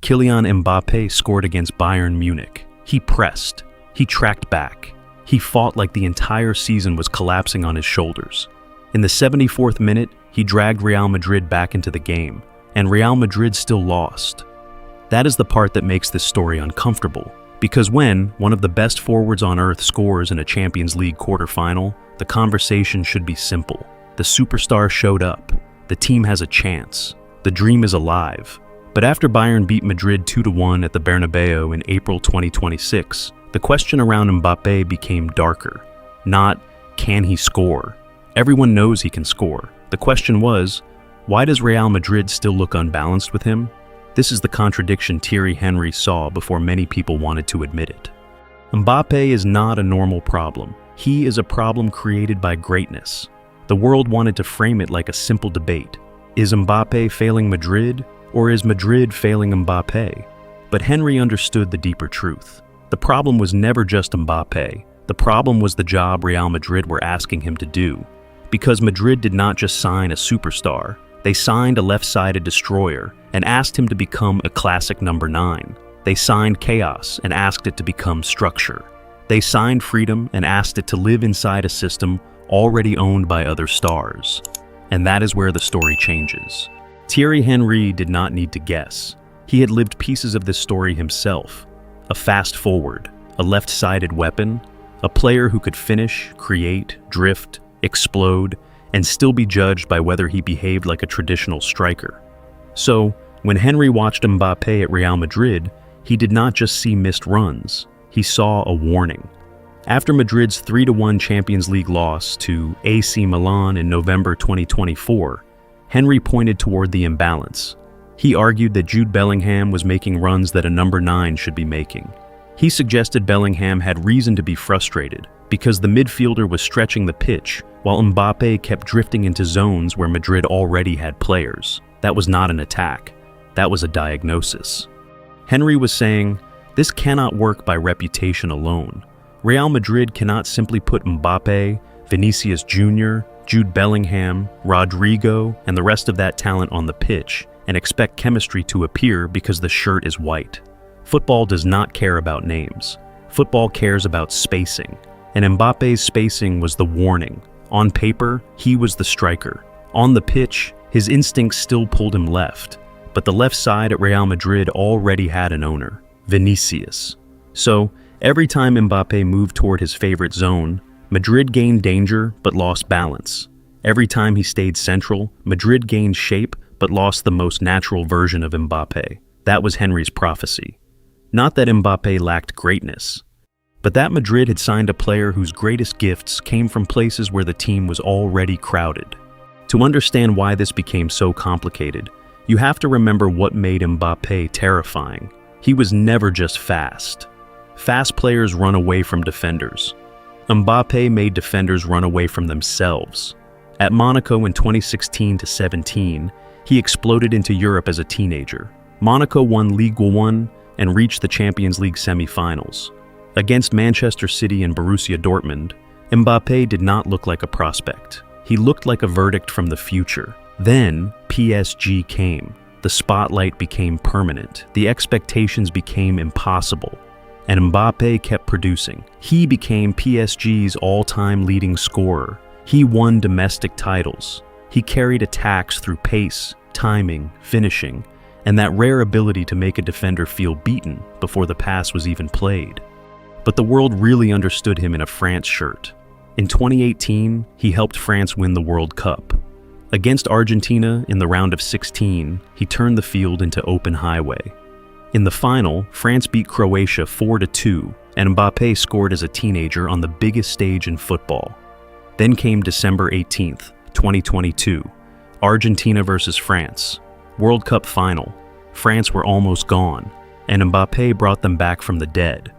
Kylian Mbappe scored against Bayern Munich. He pressed. He tracked back. He fought like the entire season was collapsing on his shoulders. In the 74th minute, he dragged Real Madrid back into the game, and Real Madrid still lost. That is the part that makes this story uncomfortable, because when one of the best forwards on earth scores in a Champions League quarterfinal, the conversation should be simple. The superstar showed up. The team has a chance. The dream is alive. But after Bayern beat Madrid 2-1 at the Bernabeu in April 2026, the question around Mbappé became darker. Not, can he score? Everyone knows he can score. The question was, why does Real Madrid still look unbalanced with him? This is the contradiction Thierry Henry saw before many people wanted to admit it. Mbappé is not a normal problem. He is a problem created by greatness. The world wanted to frame it like a simple debate. Is Mbappé failing Madrid, or is Madrid failing Mbappé? But Henry understood the deeper truth. The problem was never just Mbappé. The problem was the job Real Madrid were asking him to do. Because Madrid did not just sign a superstar, they signed a left-sided destroyer and asked him to become a classic number 9. They signed chaos and asked it to become structure. They signed freedom and asked it to live inside a system already owned by other stars. And that is where the story changes. Thierry Henry did not need to guess. He had lived pieces of this story himself. A fast forward, a left-sided weapon, a player who could finish, create, drift, explode, and still be judged by whether he behaved like a traditional striker. So, when Henry watched Mbappé at Real Madrid, he did not just see missed runs, he saw a warning. After Madrid's 3-1 Champions League loss to AC Milan in November 2024, Henry pointed toward the imbalance. He argued that Jude Bellingham was making runs that a number 9 should be making. He suggested Bellingham had reason to be frustrated because the midfielder was stretching the pitch while Mbappé kept drifting into zones where Madrid already had players. That was not an attack. That was a diagnosis. Henry was saying, this cannot work by reputation alone. Real Madrid cannot simply put Mbappé, Vinicius Junior, Jude Bellingham, Rodrygo, and the rest of that talent on the pitch and expect chemistry to appear because the shirt is white. Football does not care about names. Football cares about spacing. And Mbappé's spacing was the warning. On paper, he was the striker. On the pitch, his instincts still pulled him left. But the left side at Real Madrid already had an owner, Vinicius. So, every time Mbappé moved toward his favorite zone, Madrid gained danger but lost balance. Every time he stayed central, Madrid gained shape but lost the most natural version of Mbappé. That was Henry's prophecy. Not that Mbappé lacked greatness, but that Madrid had signed a player whose greatest gifts came from places where the team was already crowded. To understand why this became so complicated, you have to remember what made Mbappé terrifying. He was never just fast. Fast players run away from defenders. Mbappé made defenders run away from themselves. At Monaco in 2016-17, he exploded into Europe as a teenager. Monaco won Ligue 1 and reached the Champions League semi-finals. Against Manchester City and Borussia Dortmund, Mbappé did not look like a prospect. He looked like a verdict from the future. Then, PSG came. The spotlight became permanent. The expectations became impossible. And Mbappé kept producing. He became PSG's all-time leading scorer. He won domestic titles. He carried attacks through pace, timing, finishing, and that rare ability to make a defender feel beaten before the pass was even played. But the world really understood him in a France shirt. In 2018, he helped France win the World Cup. Against Argentina in the round of 16, he turned the field into open highway. In the final, France beat Croatia 4-2, and Mbappé scored as a teenager on the biggest stage in football. Then came December 18th, 2022, Argentina versus France. World Cup final. France were almost gone, and Mbappé brought them back from the dead.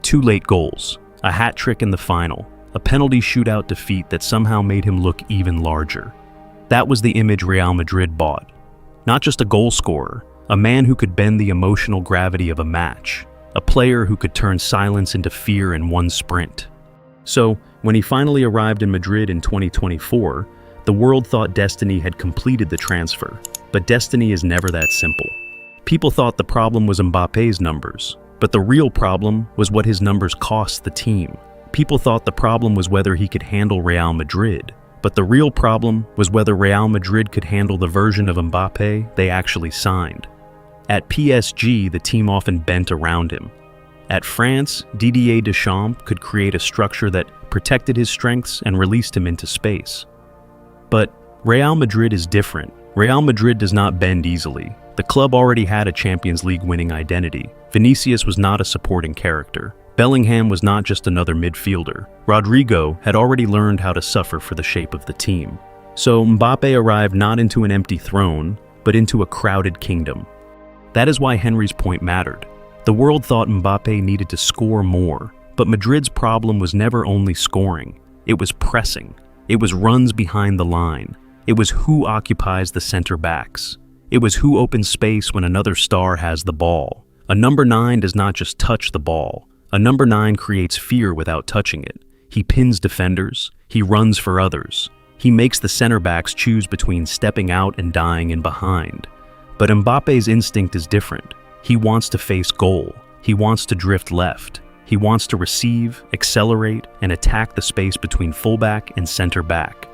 2 late goals, a hat trick in the final, a penalty shootout defeat that somehow made him look even larger. That was the image Real Madrid bought. Not just a goal scorer, a man who could bend the emotional gravity of a match, a player who could turn silence into fear in one sprint. So, when he finally arrived in Madrid in 2024, the world thought destiny had completed the transfer. But destiny is never that simple. People thought the problem was Mbappé's numbers, but the real problem was what his numbers cost the team. People thought the problem was whether he could handle Real Madrid, but the real problem was whether Real Madrid could handle the version of Mbappé they actually signed. At PSG, the team often bent around him. At France, Didier Deschamps could create a structure that protected his strengths and released him into space. But Real Madrid is different. Real Madrid does not bend easily. The club already had a Champions League winning identity. Vinicius was not a supporting character. Bellingham was not just another midfielder. Rodrygo had already learned how to suffer for the shape of the team. So Mbappé arrived not into an empty throne, but into a crowded kingdom. That is why Henry's point mattered. The world thought Mbappé needed to score more, but Madrid's problem was never only scoring. It was pressing. It was runs behind the line. It was who occupies the center backs. It was who opens space when another star has the ball. A number 9 does not just touch the ball. A number 9 creates fear without touching it. He pins defenders. He runs for others. He makes the center backs choose between stepping out and dying in behind. But Mbappé's instinct is different. He wants to face goal. He wants to drift left. He wants to receive, accelerate, and attack the space between fullback and center back.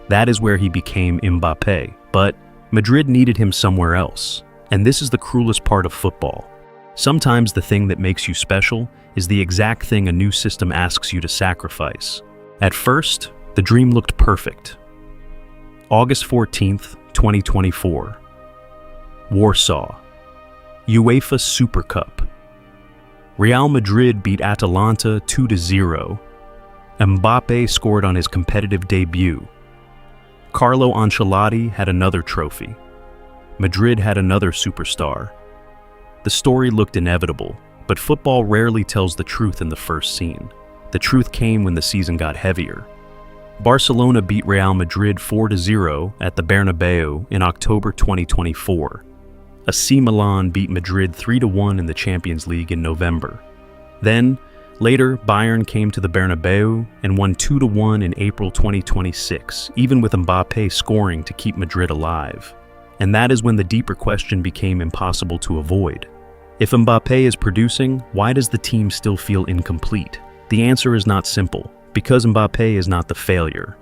That is where he became Mbappé. But Madrid needed him somewhere else. And this is the cruelest part of football. Sometimes the thing that makes you special is the exact thing a new system asks you to sacrifice. At first, the dream looked perfect. August 14th, 2024. Warsaw. UEFA Super Cup. Real Madrid beat Atalanta 2-0. Mbappé scored on his competitive debut. Carlo Ancelotti had another trophy. Madrid had another superstar. The story looked inevitable, but football rarely tells the truth in the first scene. The truth came when the season got heavier. Barcelona beat Real Madrid 4-0 at the Bernabeu in October 2024. AC Milan beat Madrid 3-1 in the Champions League in November. Then, later, Bayern came to the Bernabeu and won 2-1 in April 2026, even with Mbappé scoring to keep Madrid alive. And that is when the deeper question became impossible to avoid. If Mbappé is producing, why does the team still feel incomplete? The answer is not simple, because Mbappé is not the failure.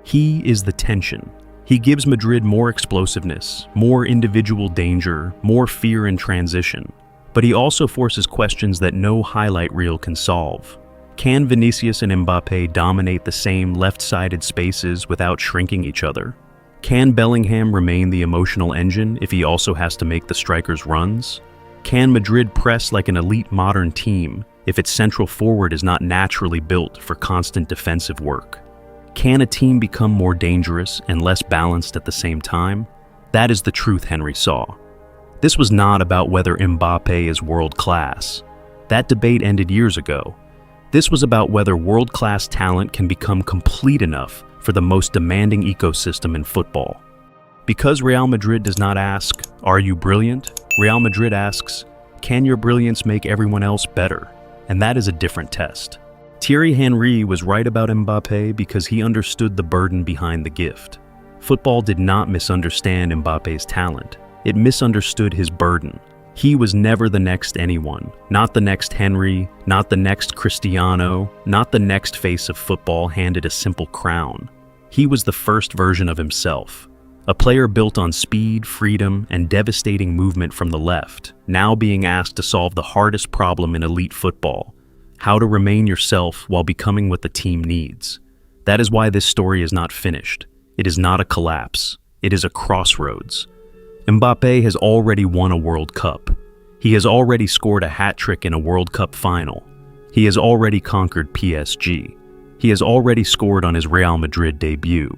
He is the tension. He gives Madrid more explosiveness, more individual danger, more fear in transition. But he also forces questions that no highlight reel can solve. Can Vinicius and Mbappé dominate the same left-sided spaces without shrinking each other? Can Bellingham remain the emotional engine if he also has to make the strikers' runs? Can Madrid press like an elite modern team if its central forward is not naturally built for constant defensive work? Can a team become more dangerous and less balanced at the same time? That is the truth Henry saw. This was not about whether Mbappé is world-class. That debate ended years ago. This was about whether world-class talent can become complete enough for the most demanding ecosystem in football. Because Real Madrid does not ask, "Are you brilliant?" Real Madrid asks, "Can your brilliance make everyone else better?" And that is a different test. Thierry Henry was right about Mbappé because he understood the burden behind the gift. Football did not misunderstand Mbappé's talent. It misunderstood his burden. He was never the next anyone, not the next Henry, not the next Cristiano, not the next face of football handed a simple crown. He was the first version of himself, a player built on speed, freedom, and devastating movement from the left, now being asked to solve the hardest problem in elite football: how to remain yourself while becoming what the team needs. That is why this story is not finished. It is not a collapse. It is a crossroads. Mbappé has already won a World Cup. He has already scored a hat-trick in a World Cup final. He has already conquered PSG. He has already scored on his Real Madrid debut.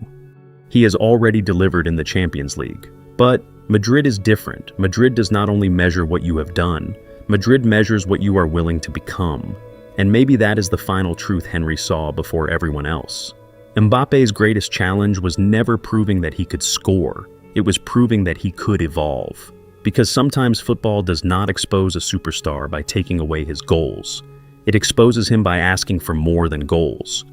He has already delivered in the Champions League. But Madrid is different. Madrid does not only measure what you have done, Madrid measures what you are willing to become. And maybe that is the final truth Henry saw before everyone else. Mbappé's greatest challenge was never proving that he could score. It was proving that he could evolve. Because sometimes football does not expose a superstar by taking away his goals. It exposes him by asking for more than goals.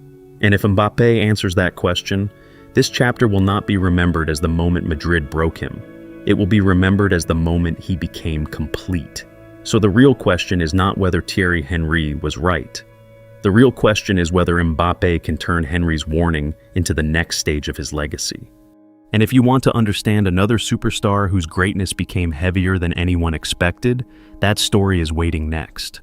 And if Mbappé answers that question, this chapter will not be remembered as the moment Madrid broke him. It will be remembered as the moment he became complete. So the real question is not whether Thierry Henry was right. The real question is whether Mbappé can turn Henry's warning into the next stage of his legacy. And if you want to understand another superstar whose greatness became heavier than anyone expected, that story is waiting next.